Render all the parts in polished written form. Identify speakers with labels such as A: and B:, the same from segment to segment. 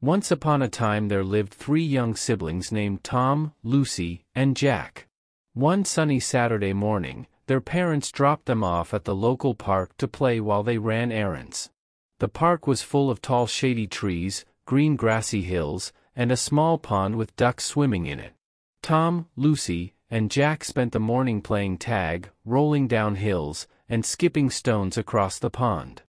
A: Once upon a time there lived 3 young siblings named Tom, Lucy, and Jack. One sunny Saturday morning, their parents dropped them off at the local park to play while they ran errands. The park was full of tall shady trees, green grassy hills, and a small pond with ducks swimming in it. Tom, Lucy, and Jack spent the morning playing tag, rolling down hills, and skipping stones across the pond.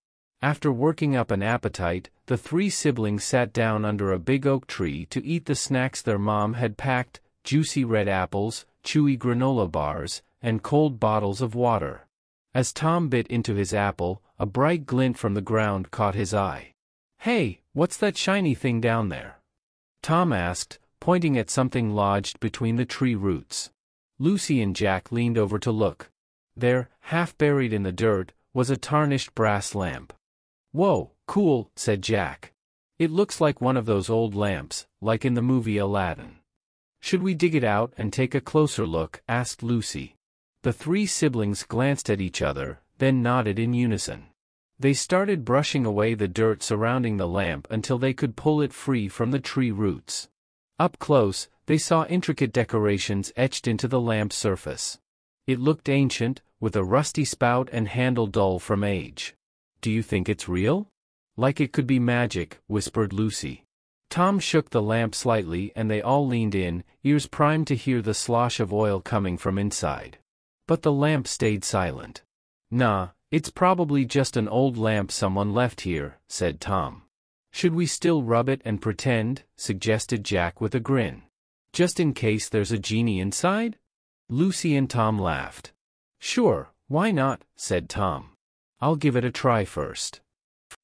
A: After working up an appetite, the 3 siblings sat down under a big oak tree to eat the snacks their mom had packed: juicy red apples, chewy granola bars, and cold bottles of water. As Tom bit into his apple, a bright glint from the ground caught his eye. "Hey, what's that shiny thing down there?" Tom asked, pointing at something lodged between the tree roots. Lucy and Jack leaned over to look. There, half buried in the dirt, was a tarnished brass lamp. "Whoa, cool," said Jack. "It looks like one of those old lamps, like in the movie Aladdin." "Should we dig it out and take a closer look?" asked Lucy. The 3 siblings glanced at each other, then nodded in unison. They started brushing away the dirt surrounding the lamp until they could pull it free from the tree roots. Up close, they saw intricate decorations etched into the lamp's surface. It looked ancient, with a rusty spout and handle dull from age. "Do you think it's real?" "Like it could be magic," whispered Lucy. Tom shook the lamp slightly and they all leaned in, ears primed to hear the slosh of oil coming from inside. But the lamp stayed silent. "Nah, it's probably just an old lamp someone left here," said Tom. "Should we still rub it and pretend?" suggested Jack with a grin. "Just in case there's a genie inside?" Lucy and Tom laughed. "Sure, why not?" said Tom. "I'll give it a try first."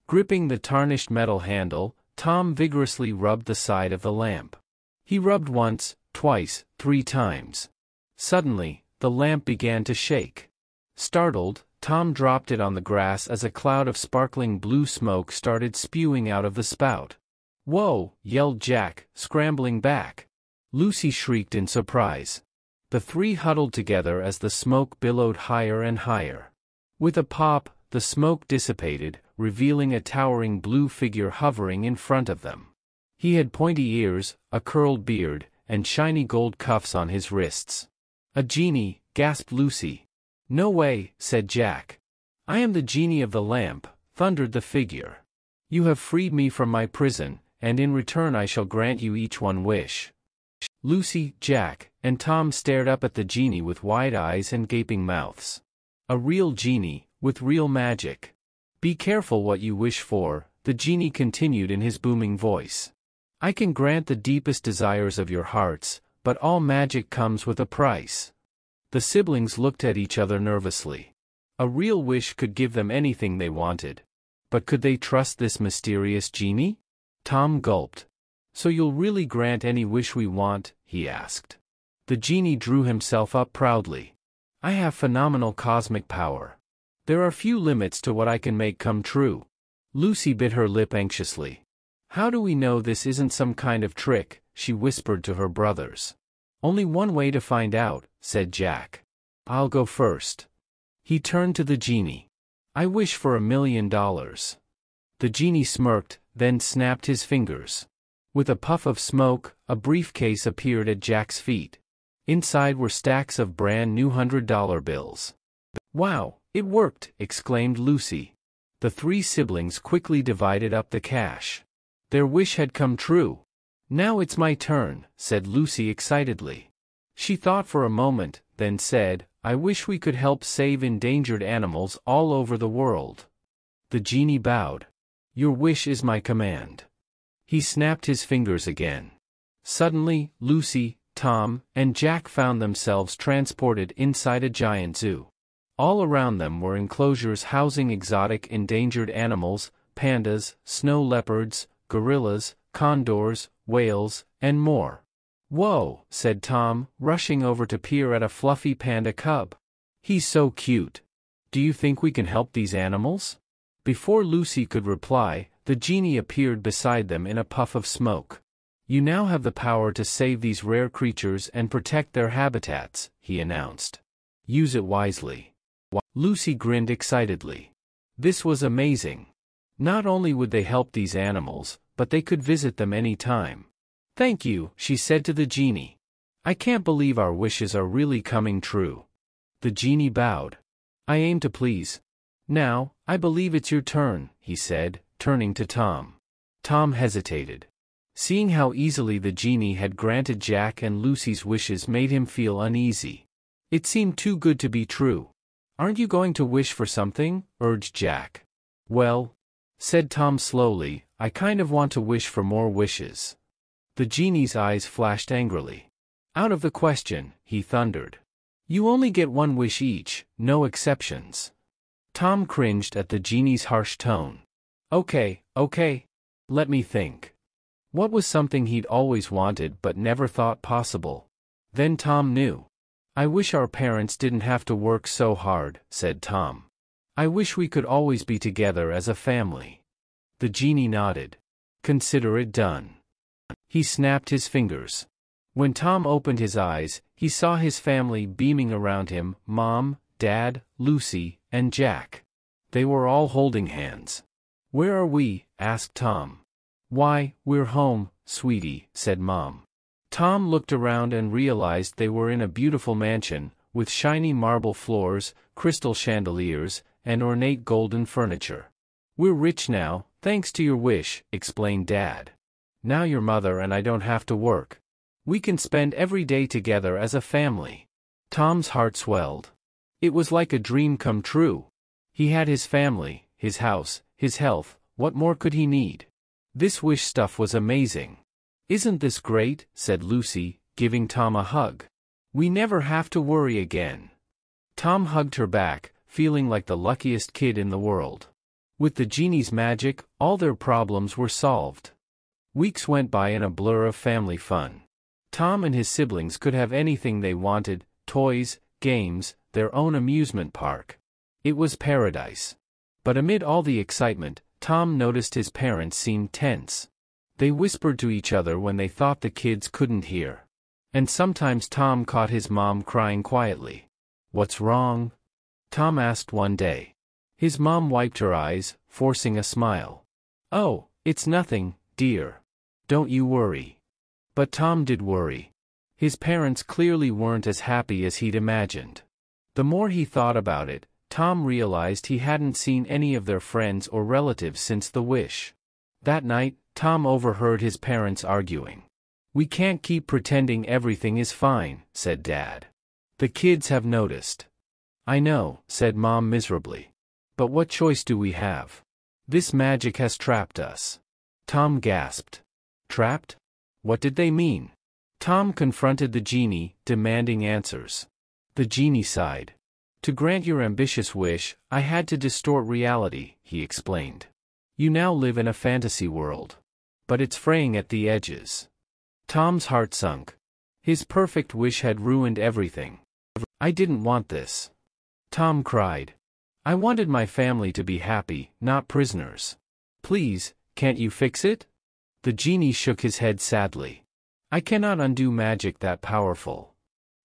A: Gripping the tarnished metal handle, Tom vigorously rubbed the side of the lamp. He rubbed once, twice, 3 times. Suddenly, the lamp began to shake. Startled, Tom dropped it on the grass as a cloud of sparkling blue smoke started spewing out of the spout. "Whoa!" yelled Jack, scrambling back. Lucy shrieked in surprise. The 3 huddled together as the smoke billowed higher and higher. With a pop, the smoke dissipated, revealing a towering blue figure hovering in front of them. He had pointy ears, a curled beard, and shiny gold cuffs on his wrists. "A genie," gasped Lucy. "No way," said Jack. "I am the genie of the lamp," thundered the figure. "You have freed me from my prison, and in return I shall grant you each one wish." Lucy, Jack, and Tom stared up at the genie with wide eyes and gaping mouths. A real genie, with real magic. "Be careful what you wish for," the genie continued in his booming voice. "I can grant the deepest desires of your hearts, but all magic comes with a price." The siblings looked at each other nervously. A real wish could give them anything they wanted. But could they trust this mysterious genie? Tom gulped. "So you'll really grant any wish we want?" he asked. The genie drew himself up proudly. "I have phenomenal cosmic power. There are few limits to what I can make come true." Lucy bit her lip anxiously. "How do we know this isn't some kind of trick?" she whispered to her brothers. "Only one way to find out," said Jack. "I'll go first." He turned to the genie. "I wish for $1 million. The genie smirked, then snapped his fingers. With a puff of smoke, a briefcase appeared at Jack's feet. Inside were stacks of brand new $100 bills. "Wow, it worked!" exclaimed Lucy. The 3 siblings quickly divided up the cash. Their wish had come true. "Now it's my turn," said Lucy excitedly. She thought for a moment, then said, "I wish we could help save endangered animals all over the world." The genie bowed. "Your wish is my command." He snapped his fingers again. Suddenly, Lucy, Tom, and Jack found themselves transported inside a giant zoo. All around them were enclosures housing exotic endangered animals: pandas, snow leopards, gorillas, condors, whales, and more. "Whoa," said Tom, rushing over to peer at a fluffy panda cub. "He's so cute. Do you think we can help these animals?" Before Lucy could reply, the genie appeared beside them in a puff of smoke. "You now have the power to save these rare creatures and protect their habitats," he announced. "Use it wisely." Lucy grinned excitedly. This was amazing. Not only would they help these animals, but they could visit them any time. "Thank you," she said to the genie. "I can't believe our wishes are really coming true." The genie bowed. "I aim to please. Now, I believe it's your turn," he said, turning to Tom. Tom hesitated. Seeing how easily the genie had granted Jack and Lucy's wishes made him feel uneasy. It seemed too good to be true. "Aren't you going to wish for something?" urged Jack. "Well," said Tom slowly, "I kind of want to wish for more wishes." The genie's eyes flashed angrily. "Out of the question," he thundered. "You only get one wish each, no exceptions." Tom cringed at the genie's harsh tone. Okay. Let me think." What was something he'd always wanted but never thought possible? Then Tom knew. "I wish our parents didn't have to work so hard," said Tom. "I wish we could always be together as a family." The genie nodded. "Consider it done." He snapped his fingers. When Tom opened his eyes, he saw his family beaming around him: Mom, Dad, Lucy, and Jack. They were all holding hands. "Where are we?" asked Tom. "Why, we're home, sweetie," said Mom. Tom looked around and realized they were in a beautiful mansion, with shiny marble floors, crystal chandeliers, and ornate golden furniture. "We're rich now, thanks to your wish," explained Dad. "Now your mother and I don't have to work. We can spend every day together as a family." Tom's heart swelled. It was like a dream come true. He had his family, his house, his health. What more could he need? This wish stuff was amazing. "Isn't this great?" said Lucy, giving Tom a hug. "We never have to worry again." Tom hugged her back, feeling like the luckiest kid in the world. With the genie's magic, all their problems were solved. Weeks went by in a blur of family fun. Tom and his siblings could have anything they wanted: toys, games, their own amusement park. It was paradise. But amid all the excitement, Tom noticed his parents seemed tense. They whispered to each other when they thought the kids couldn't hear. And sometimes Tom caught his mom crying quietly. "What's wrong?" Tom asked one day. His mom wiped her eyes, forcing a smile. "Oh, it's nothing, dear. Don't you worry." But Tom did worry. His parents clearly weren't as happy as he'd imagined. The more he thought about it, Tom realized he hadn't seen any of their friends or relatives since the wish. That night, Tom overheard his parents arguing. "We can't keep pretending everything is fine," said Dad. "The kids have noticed." "I know," said Mom miserably. "But what choice do we have? This magic has trapped us." Tom gasped. "Trapped? What did they mean?" Tom confronted the genie, demanding answers. The genie sighed. "To grant your ambitious wish, I had to distort reality," he explained. "You now live in a fantasy world. But it's fraying at the edges." Tom's heart sunk. His perfect wish had ruined everything. "I didn't want this," Tom cried. "I wanted my family to be happy, not prisoners. Please, can't you fix it?" The genie shook his head sadly. "I cannot undo magic that powerful."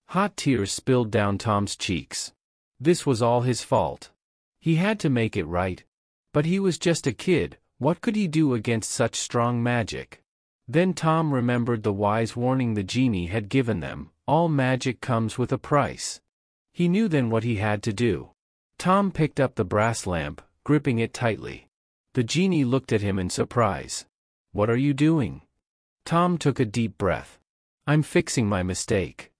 A: Hot tears spilled down Tom's cheeks. This was all his fault. He had to make it right. But he was just a kid. What could he do against such strong magic? Then Tom remembered the wise warning the genie had given them: all magic comes with a price. He knew then what he had to do. Tom picked up the brass lamp, gripping it tightly. The genie looked at him in surprise. "What are you doing?" Tom took a deep breath. "I'm fixing my mistake."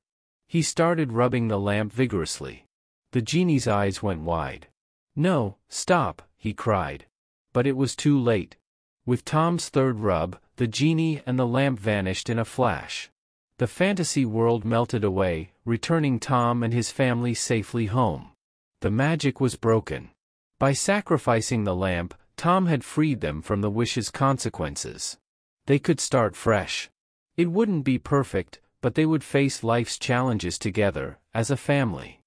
A: He started rubbing the lamp vigorously. The genie's eyes went wide. "No, stop," he cried. But it was too late. With Tom's third rub, the genie and the lamp vanished in a flash. The fantasy world melted away, returning Tom and his family safely home. The magic was broken. By sacrificing the lamp, Tom had freed them from the wish's consequences. They could start fresh. It wouldn't be perfect, but they would face life's challenges together, as a family.